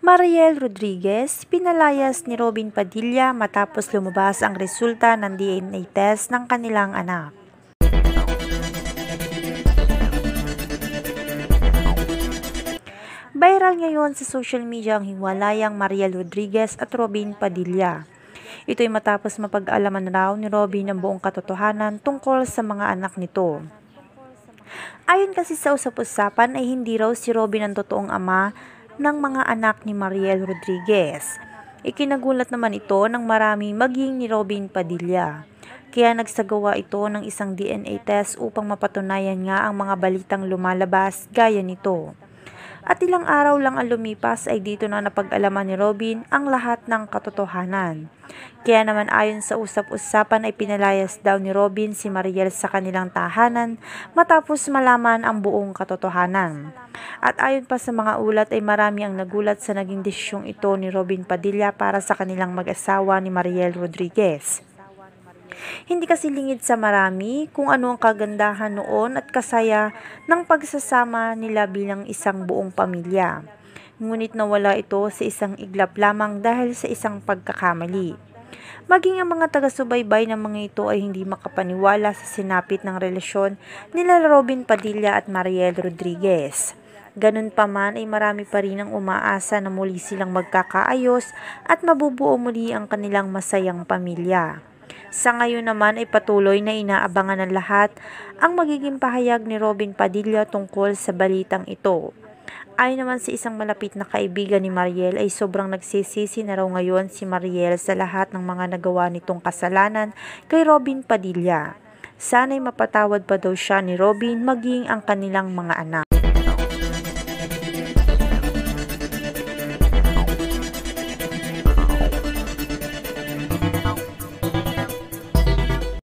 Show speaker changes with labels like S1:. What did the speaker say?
S1: Mariel Rodriguez, pinalayas ni Robin Padilla matapos lumabas ang resulta ng DNA test ng kanilang anak. Viral ngayon sa social media ang hiwalayang Mariel Rodriguez at Robin Padilla. Ito'y matapos mapag-alaman raw ni Robin ang buong katotohanan tungkol sa mga anak nito. Ayon kasi sa usap-usapan ay hindi raw si Robin ang totoong ama ng mga anak ni Mariel Rodriguez. Ikinagulat naman ito ng marami maging ni Robin Padilla. Kaya nagsagawa ito ng isang DNA test upang mapatunayan nga ang mga balitang lumalabas gaya nito. At ilang araw lang ang lumipas ay dito na napag-alaman ni Robin ang lahat ng katotohanan. Kaya naman ayon sa usap-usapan ay pinalayas daw ni Robin si Mariel sa kanilang tahanan matapos malaman ang buong katotohanan. At ayon pa sa mga ulat ay marami ang nagulat sa naging desisyong ito ni Robin Padilla para sa kanilang mag-asawa ni Mariel Rodriguez. Hindi kasi lingid sa marami kung ano ang kagandahan noon at kasaya ng pagsasama nila bilang isang buong pamilya. Ngunit nawala ito sa isang iglap lamang dahil sa isang pagkakamali. Maging ang mga taga-subaybay ng mga ito ay hindi makapaniwala sa sinapit ng relasyon nila Robin Padilla at Mariel Rodriguez. Ganun pa man ay marami pa rin ang umaasa na muli silang magkakaayos at mabubuo muli ang kanilang masayang pamilya. Sa ngayon naman ay patuloy na inaabangan ng lahat ang magiging pahayag ni Robin Padilla tungkol sa balitang ito. Ayon naman sa isang malapit na kaibigan ni Mariel ay sobrang nagsisisi na raw ngayon si Mariel sa lahat ng mga nagawa nitong kasalanan kay Robin Padilla. Sana'y mapatawad pa daw siya ni Robin maging ang kanilang mga anak.